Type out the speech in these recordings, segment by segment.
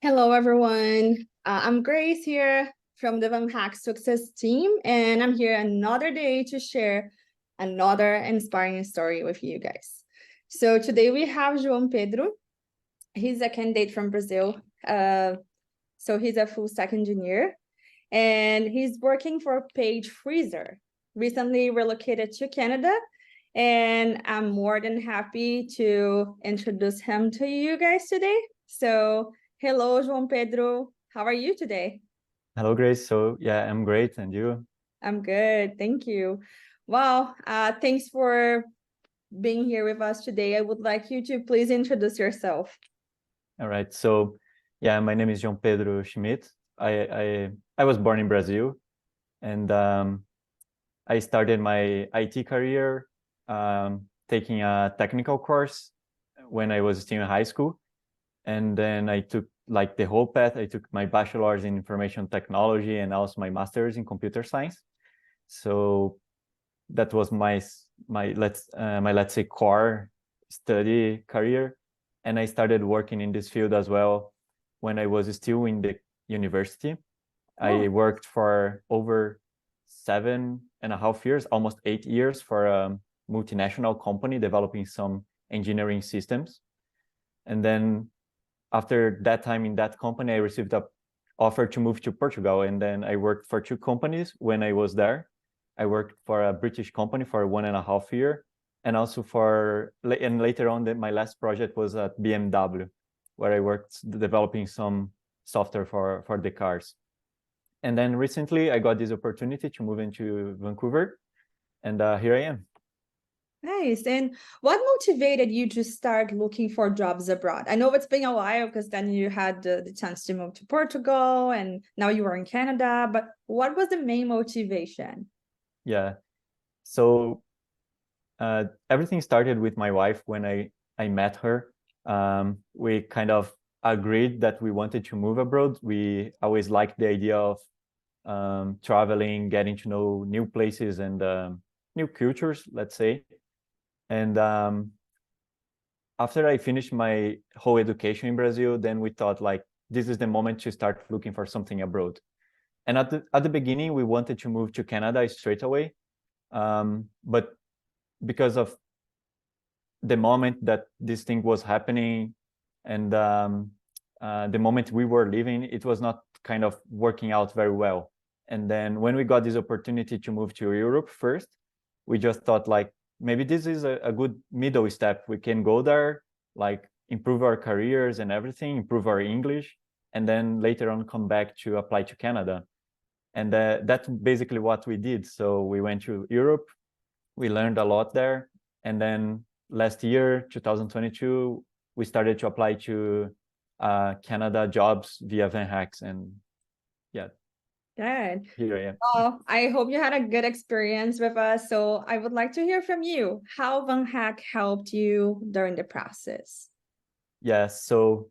Hello, everyone. I'm Grace here from the VanHack Success team, and I'm here another day to share another inspiring story with you guys. So today we have João Pedro. He's a candidate from Brazil. So he's a full stack engineer, and he's working for Page Freezer, recently relocated to Canada. And I'm more than happy to introduce him to you guys today. So hello, João Pedro. How are you today? Hello, Grace. So yeah, I'm great. And you? I'm good. Thank you. Well, thanks for being here with us today. I would like you to please introduce yourself. All right. So yeah, my name is João Pedro Schmitt. I was born in Brazil, and I started my IT career taking a technical course when I was still in high school. And then I took like the whole path. I took my bachelor's in information technology and also my master's in computer science. So that was my let's say core study career, and I started working in this field as well when I was still in the university. I worked for over 7.5 years, almost 8 years, for a multinational company developing some engineering systems. And then after that time in that company, I received an offer to move to Portugal, and then I worked for 2 companies when I was there. I worked for a British company for 1.5 years, and also and later on, my last project was at BMW, where I worked developing some software for the cars. And then recently, I got this opportunity to move into Vancouver, and here I am. Nice. And what motivated you to start looking for jobs abroad? I know it's been a while because then you had the chance to move to Portugal and now you are in Canada, but what was the main motivation? Yeah. So everything started with my wife when I met her. We kind of agreed that we wanted to move abroad. We always liked the idea of traveling, getting to know new places and new cultures, let's say. And after I finished my whole education in Brazil, then we thought like, this is the moment to start looking for something abroad. And at the beginning, we wanted to move to Canada straight away. But because of the moment that this thing was happening and the moment we were living, it was not kind of working out very well. And then when we got this opportunity to move to Europe first, we just thought like, maybe this is a good middle step. We can go there, like improve our careers and everything, improve our English, and then later on come back to apply to Canada. And that's basically what we did. So we went to Europe, we learned a lot there. And then last year, 2022, we started to apply to Canada jobs via VanHack. And yeah. Good. Here I am. Well, I hope you had a good experience with us. So I would like to hear from you. How VanHack helped you during the process? Yeah, so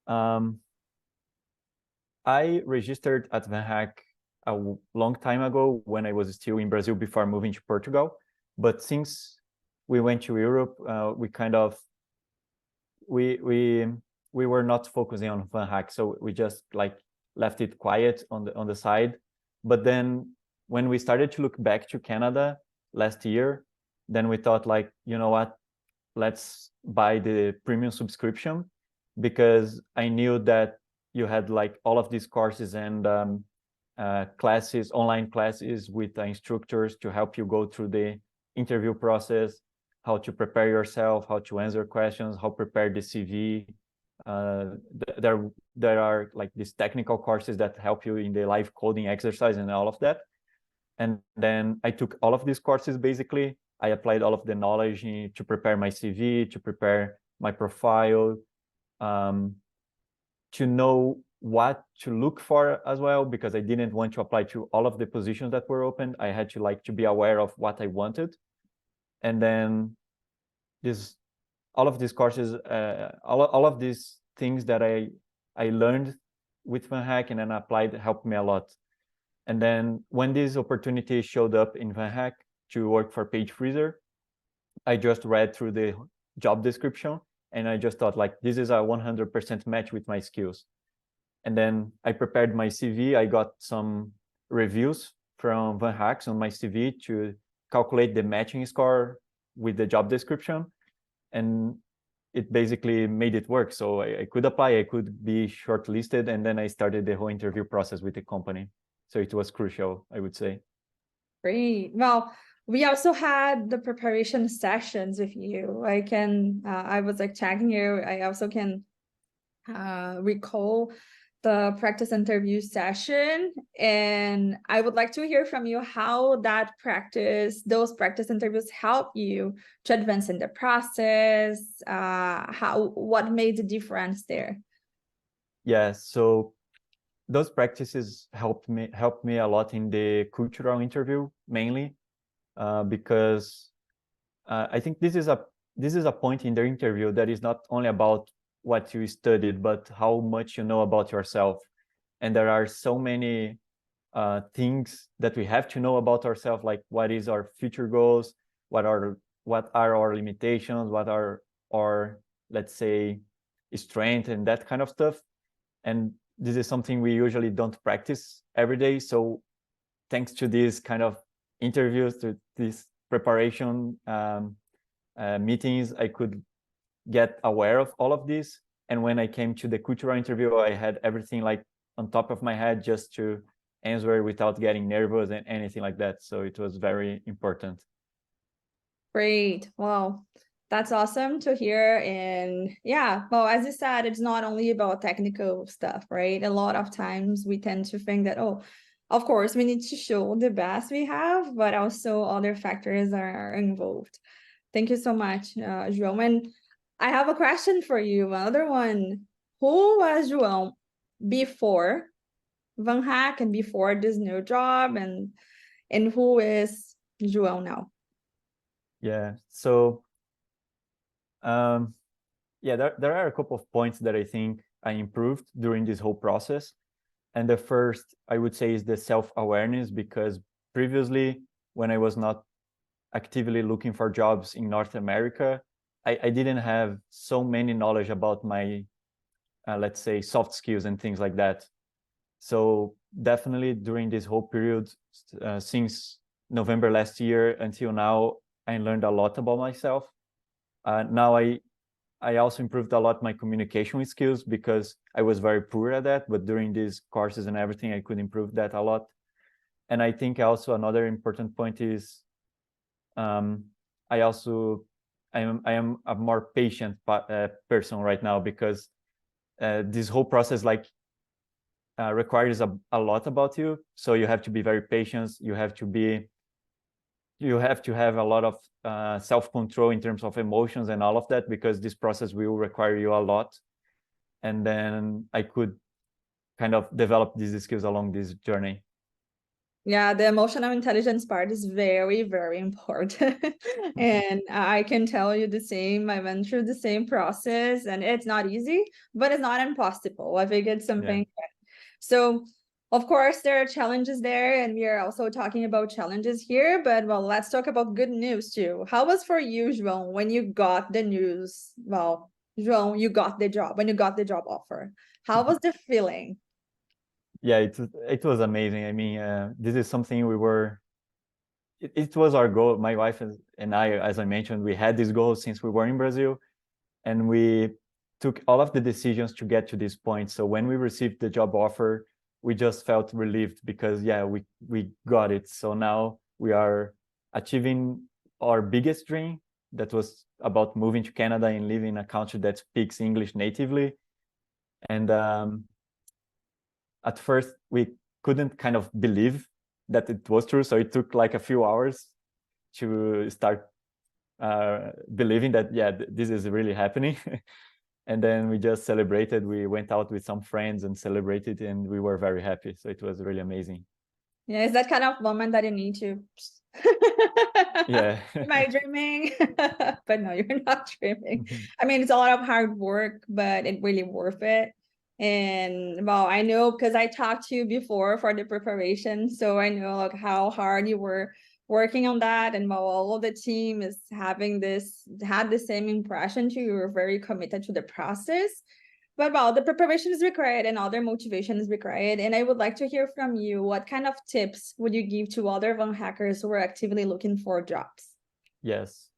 I registered at VanHack a long time ago when I was still in Brazil before moving to Portugal. But since we went to Europe, we were not focusing on VanHack, so we just like left it quiet on the side. But then when we started to look back to Canada last year, then we thought like, you know what, let's buy the premium subscription, because I knew that you had like all of these courses and classes, online classes with instructors to help you go through the interview process, how to prepare yourself, how to answer questions, how prepare the CV. There are like these technical courses that help you in the live coding exercise and all of that. And then I took all of these courses. Basically, I applied all of the knowledge to prepare my CV, to prepare my profile, to know what to look for as well, because I didn't want to apply to all of the positions that were open. I had to be aware of what I wanted. And then all of these courses, all of these things that I learned with VanHack and then applied helped me a lot. And then when this opportunity showed up in VanHack to work for Page Freezer, I just read through the job description and I just thought like, this is a 100% match with my skills. And then I prepared my CV. I got some reviews from VanHack on my CV to calculate the matching score with the job description. And it basically made it work. So I could apply, I could be shortlisted, and then I started the whole interview process with the company. So it was crucial, I would say. Great. Well, we also had the preparation sessions with you. I was like checking here. I also can recall the practice interview session, and I would like to hear from you how those practice interviews help you to advance in the process, what made the difference there? Yeah, so those practices helped me a lot in the cultural interview, mainly because I think this is a point in the interview that is not only about what you studied, but how much you know about yourself. And there are so many things that we have to know about ourselves, like what is our future goals, what are our limitations, what are our, let's say, strength, and that kind of stuff. And this is something we usually don't practice every day. So thanks to these kind of interviews, to this preparation meetings, I could get aware of all of this. And when I came to the cultural interview, I had everything like on top of my head just to answer without getting nervous and anything like that. So it was very important. Great. Well, that's awesome to hear. And yeah, well, as you said, it's not only about technical stuff, right? A lot of times we tend to think that, oh, of course, we need to show the best we have, but also other factors are involved. Thank you so much, João. And I have a question for you. Another one. Who was João before VanHack and before this new job? And who is João now? Yeah. So yeah, there are a couple of points that I think I improved during this whole process. And the first, I would say, is the self-awareness, because previously, when I was not actively looking for jobs in North America, I didn't have so many knowledge about my, let's say, soft skills and things like that. So definitely during this whole period, since November last year until now, I learned a lot about myself. Now I also improved a lot my communication skills, because I was very poor at that, but during these courses and everything, I could improve that a lot. And I think also another important point is I am a more patient person right now, because this whole process requires a lot about you. So you have to be very patient. You have to have a lot of self-control in terms of emotions and all of that, because this process will require you a lot. And then I could kind of develop these skills along this journey. Yeah, the emotional intelligence part is very, very important. And I can tell you the same. I went through the same process, and it's not easy, but it's not impossible. I think it's something. Yeah. So, of course, there are challenges there, and we are also talking about challenges here. But well, let's talk about good news too. How was for you, João, when you got the news? Well, João, you got the job, when you got the job offer. How was the feeling? Yeah, it was amazing. I mean, this is something it was our goal. My wife and I, as I mentioned, we had this goal since we were in Brazil, and we took all of the decisions to get to this point. So when we received the job offer, we just felt relieved, because yeah, we got it. So now we are achieving our biggest dream, that was about moving to Canada and living in a country that speaks English natively. And at first we couldn't kind of believe that it was true. So it took like a few hours to start believing that, yeah, this is really happening. And then we just celebrated. We went out with some friends and celebrated, and we were very happy. So it was really amazing. Yeah, it's that kind of moment that you need to. Yeah. Am I dreaming? But no, you're not dreaming. I mean, it's a lot of hard work, but it really worth it. And well, I know because I talked to you before for the preparation, so I know like how hard you were working on that, and while all of the team is had the same impression too. You were very committed to the process. But well, the preparation is required and other motivation is required. And I would like to hear from you, what kind of tips would you give to other VanHackers who are actively looking for jobs? Yes.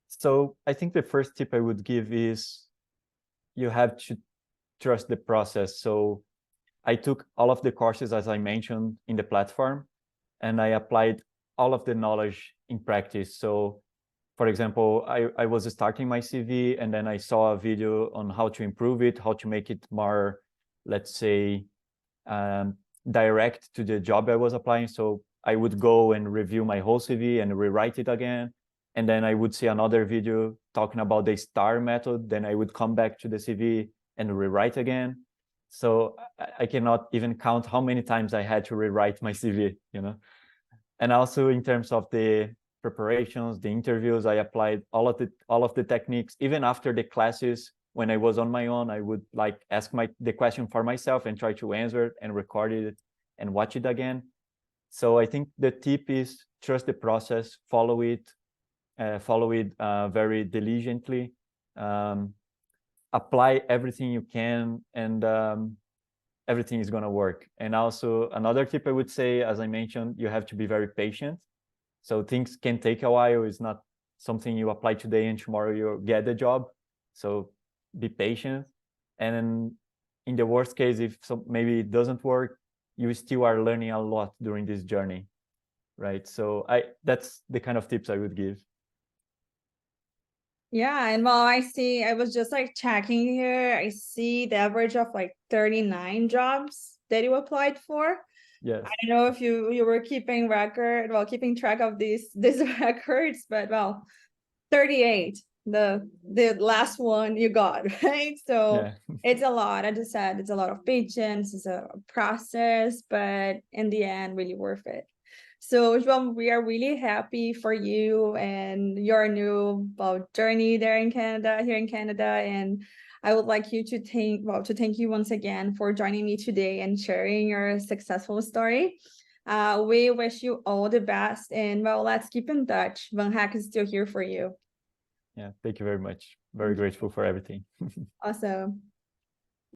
So I think the first tip I would give is you have to trust the process. So I took all of the courses, as I mentioned, in the platform, and I applied all of the knowledge in practice. So for example, I was starting my CV, and then I saw a video on how to improve it, how to make it more, let's say, direct to the job I was applying. So I would go and review my whole CV and rewrite it again. And then I would see another video talking about the STAR method. Then I would come back to the CV and rewrite again. So I cannot even count how many times I had to rewrite my CV, you know. And also in terms of the preparations, the interviews, I applied all of the techniques. Even after the classes, when I was on my own, I would like ask the question for myself and try to answer it and record it and watch it again. So I think the tip is trust the process, follow it very diligently, apply everything you can, and everything is going to work. And also another tip I would say, as I mentioned, you have to be very patient. So things can take a while. It's not something you apply today and tomorrow you get the job. So be patient. And in the worst case, if maybe it doesn't work, you still are learning a lot during this journey, right? So that's the kind of tips I would give. Yeah, and well, I was just like checking here. I see the average of like 39 jobs that you applied for. Yes. I don't know if you were keeping track of these records, but well, 38, the last one you got, right? So Yeah. it's a lot. I just said it's a lot of patience, it's a process, but in the end, really worth it. So João, we are really happy for you and your new journey there in Canada, here in Canada. And I would like you to thank you once again for joining me today and sharing your successful story. We wish you all the best, and well, let's keep in touch. VanHack is still here for you. Yeah, thank you very much. Very grateful for everything. Awesome.